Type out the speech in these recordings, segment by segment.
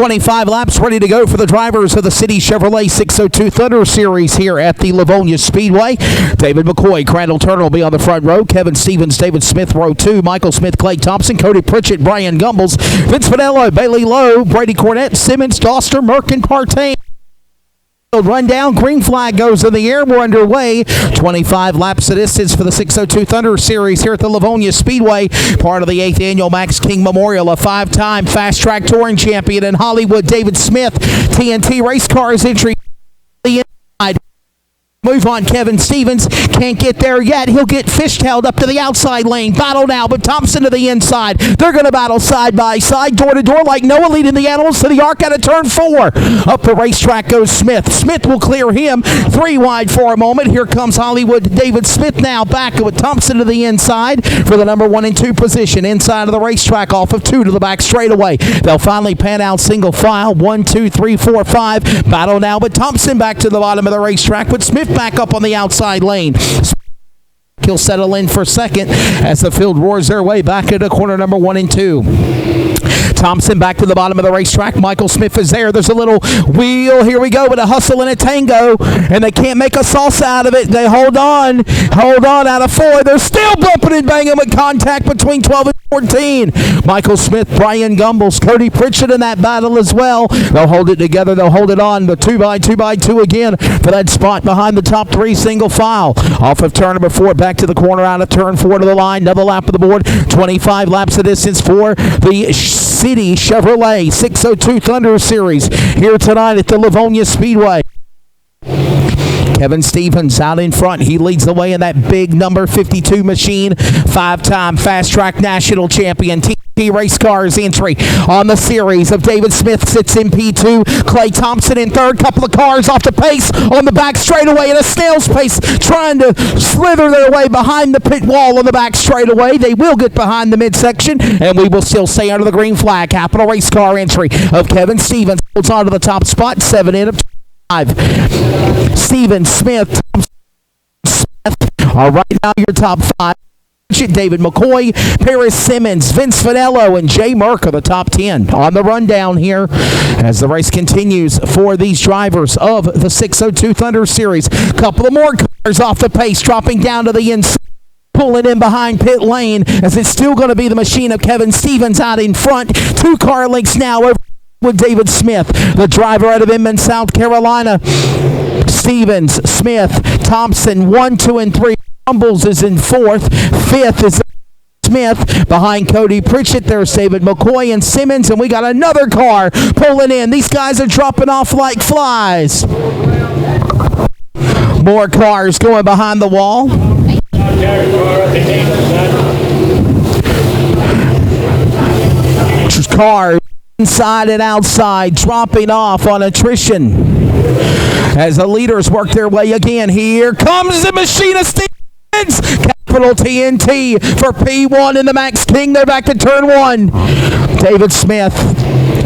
25 laps ready to go for the drivers of the City Chevrolet 602 Thunder Series here at the Lavonia Speedway. David McCoy, Crandall Turner will be on the front row. Kevin Stevens, David Smith, row 2. Michael Smith, Clay Thompson, Cody Pritchett, Brian Gumbles, Vince Finello, Bailey Lowe, Brady Cornett, Simmons, Doster, Merck, and Partain. Run down, green flag goes in the air. We're underway. 25 laps of distance for the 602 Thunder Series here at the Lavonia Speedway, part of the 8th annual Max King Memorial. A 5-time fast track touring champion in Hollywood, David Smith, TNT Race Cars entry. Move on, Kevin Stevens can't get there yet. He'll get fishtailed up to the outside lane. Battle now, but Thompson to the inside. They're going to battle side by side, door to door, like Noah leading the animals to the arc out of turn 4. Up the racetrack goes Smith. Smith will clear him. 3 wide for a moment. Here comes Hollywood David Smith now back with Thompson to the inside for the number 1 and 2 position. Inside of the racetrack, off of 2 to the back straightaway. They'll finally pan out single file. 1, 2, 3, 4, 5. Battle now, but Thompson back to the bottom of the racetrack with Smith back up on the outside lane. He'll settle in for second as the field roars their way back into corner number 1 and 2. Thompson back to the bottom of the racetrack. Michael Smith is there. There's a little wheel. Here we go with a hustle and a tango, and they can't make a salsa out of it. They hold on out of 4. They're still bumping and banging with contact between 12 and 14. Michael Smith, Brian Gumbles, Cody Pritchett in that battle as well. They'll hold it together. They'll hold it on. The 2x2 again for that spot behind the top 3 single file. Off of turn number 4, back to the corner, out of turn 4 to the line. Another lap of the board. 25 laps of distance for the City Chevrolet 602 Thunder Series here tonight at the Lavonia Speedway. Kevin Stevens out in front. He leads the way in that big number 52 machine. 5-time fast track national champion. TNT Race Cars entry on the series of David Smith sits in P2. Clay Thompson in third. Couple of cars off the pace on the back straightaway in a snail's pace, trying to slither their way behind the pit wall on the back straightaway. They will get behind the midsection, and we will still stay under the green flag. Capital Race Car entry of Kevin Stevens holds on to the top spot. 7 in of 5. Stevens, Smith, Smith are right now your top 5. David McCoy, Paris Simmons, Vince Finello, and Jay Merck are the top 10 on the rundown here as the race continues for these drivers of the 602 Thunder Series. Couple of more cars off the pace, dropping down to the inside. Pulling in behind pit lane as it's still going to be the machine of Kevin Stevens out in front. 2 car lengths now over with David Smith, the driver out of Inman, South Carolina. Stevens, Smith, Thompson, 1, 2, and 3. Gumbles is in 4th. 5th is Smith. Behind Cody Pritchett, there's David McCoy and Simmons, and we got another car pulling in. These guys are dropping off like flies. More cars going behind the wall. Cars inside and outside, dropping off on attrition as the leaders work their way again. Here comes the machine of Stevens. Capital TNT for P1 in the Max King. They're back to turn 1. David Smith,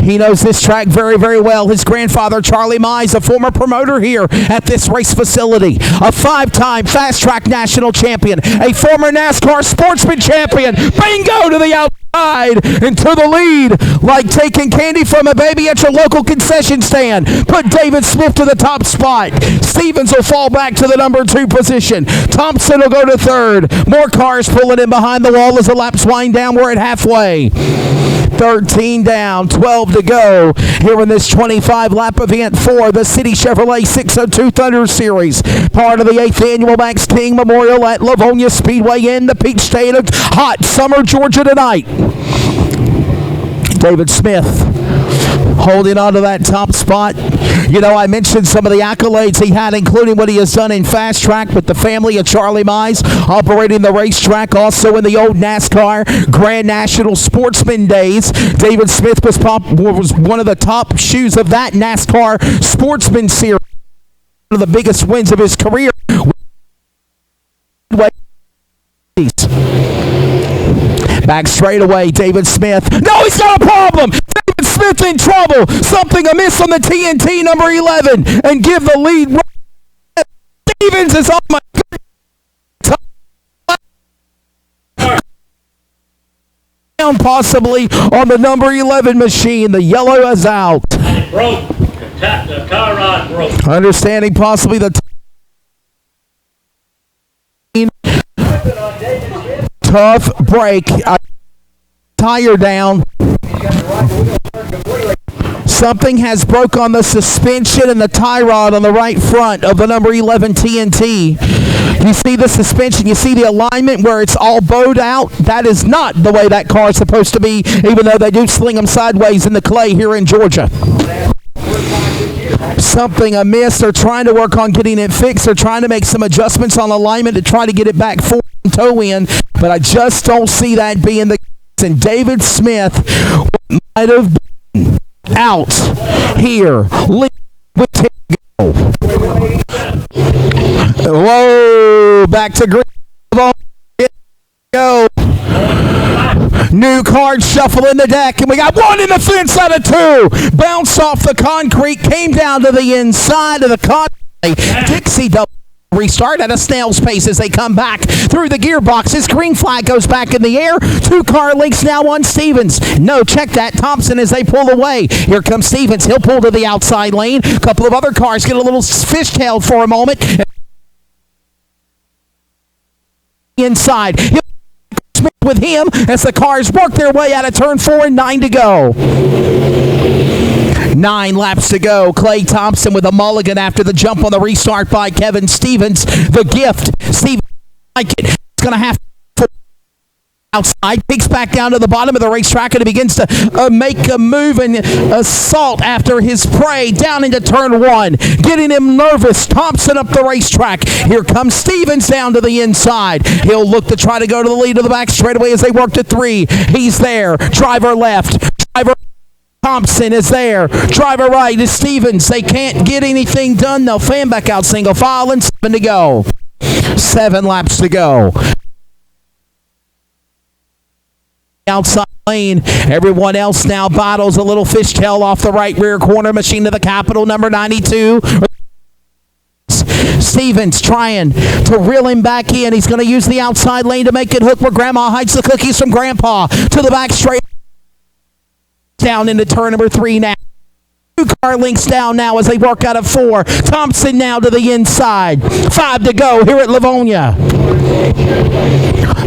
he knows this track very, very well. His grandfather, Charlie Mize, a former promoter here at this race facility. A 5-time fast track national champion. A former NASCAR sportsman champion. Bingo to the outside and to the lead, like taking candy from a baby at your local concession stand. Put David Smith to the top spot. Stevens will fall back to the number 2 position. Thompson will go to 3rd. More cars pulling in behind the wall as the laps wind down. We're at halfway. 13 down, 12 to go here in this 25-lap event for the City Chevrolet 602 Thunder Series, part of the 8th annual Max King Memorial at Lavonia Speedway in the peach state of hot summer Georgia tonight. David Smith holding on to that top spot. You know, I mentioned some of the accolades he had, including what he has done in fast track with the family of Charlie Mize, operating the racetrack, also in the old NASCAR Grand National Sportsman days. David Smith was one of the top shoes of that NASCAR Sportsman series. One of the biggest wins of his career. Back straight away, David Smith. No, he's got a problem. David Smith in trouble. Something amiss on the TNT number 11. And give the lead. Stevens is on my down possibly on the number 11 machine. The yellow is out. It broke. The tie rod broke. Understanding possibly the tough break. Tire down. Something has broke on the suspension and the tie rod on the right front of the number 11 TNT. You see the suspension, you see the alignment where it's all bowed out. That is not the way that car is supposed to be, even though they do sling them sideways in the clay here in Georgia. Something amiss. They're trying to work on getting it fixed. They're trying to make some adjustments on alignment to try to get it back forward and toe in, but I just don't see that being the case. And David Smith might have been out here with 10 to go. Whoa, back to green. Go. New card shuffle in the deck, and we got one in the fence out of two. Bounced off the concrete, came down to the inside of the concrete. Dixie double restart at a snail's pace as they come back through the gearboxes. Green flag goes back in the air. Two car links now on Stevens. No, check that. Thompson as they pull away. Here comes Stevens. He'll pull to the outside lane. A couple of other cars get a little fishtailed for a moment. Inside. He'll with him as the cars work their way out of turn 4 and 9 to go. 9 laps to go. Clay Thompson with a mulligan after the jump on the restart by Kevin Stevens. The gift. Stevens like it. It's going to have to outside, takes back down to the bottom of the racetrack, and it begins to make a move and assault after his prey down into turn 1, getting him nervous. Thompson up the racetrack. Here comes Stevens down to the inside. He'll look to try to go to the lead of the back straightaway as they work to 3. He's there. Driver left. Driver Thompson is there. Driver right is Stevens. They can't get anything done. They'll fan back out single file and 7 to go. 7 laps to go. Outside lane. Everyone else now battles a little fishtail off the right rear corner. Machine to the Capitol, number 92. Stevens trying to reel him back in. He's going to use the outside lane to make it hook where Grandma hides the cookies from Grandpa. To the back straight. Down into turn number 3 now. 2 car links down now as they work out of 4. Thompson now to the inside. 5 to go here at Lavonia.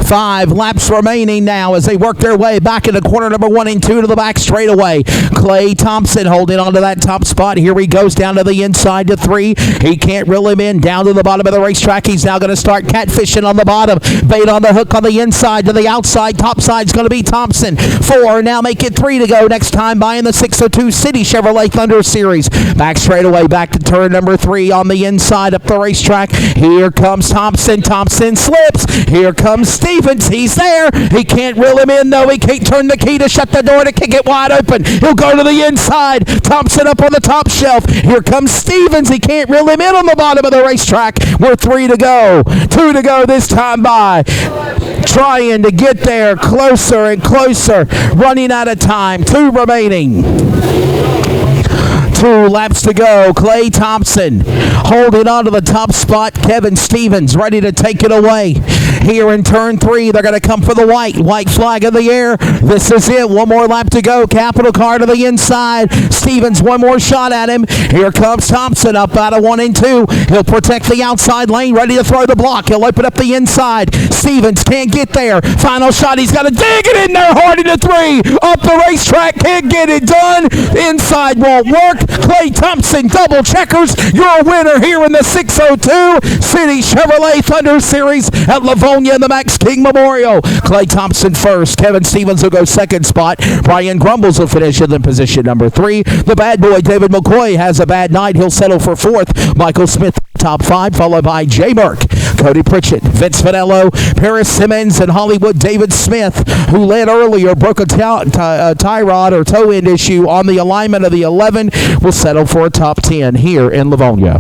5 laps remaining now as they work their way back into corner number 1 and 2 to the back straightaway. Clay Thompson holding on to that top spot. Here he goes down to the inside to 3. He can't reel him in. Down to the bottom of the racetrack. He's now going to start catfishing on the bottom. Bait on the hook on the inside to the outside. Top side's going to be Thompson. 4 now make it 3 to go. Next time by in the 602 City Chevrolet Thunder Series. Back straightaway back to turn number 3 on the inside up the racetrack. Here comes Thompson. Thompson slips. Here comes Stevens. He's there. He can't reel him in, though. He can't turn the key to shut the door to kick it wide open. He'll go to the inside. Thompson up on the top shelf. Here comes Stevens. He can't reel him in on the bottom of the racetrack. We're 3 to go. 2 to go this time by. Trying to get there closer and closer. Running out of time. 2 remaining. 2 laps to go. Clay Thompson holding on to the top spot. Kevin Stevens ready to take it away. Here in turn 3, they're going to come for the white flag in the air. This is it. 1 more lap to go. Capital car to the inside. Stevens, 1 more shot at him. Here comes Thompson up out of 1 and 2. He'll protect the outside lane, ready to throw the block. He'll open up the inside. Stevens can't get there. Final shot. He's got to dig it in there hard into 3. Up the racetrack. Can't get it done. Inside won't work. Clay Thompson, double checkers. You're a winner here in the 602 City Chevrolet Thunder Series at Lavonia in the Max King Memorial. Clay Thompson first. Kevin Stevens will go second spot. Brian Grumbles will finish in passition number 3. The bad boy David McCoy has a bad night. He'll settle for 4th. Michael Smith top 5, followed by Jay Burke, Cody Pritchett, Vince Vanello, Paris Simmons, and Hollywood David Smith, who led earlier, broke a tie rod or toe end issue on the alignment of the 11, will settle for a top 10 here in Lavonia.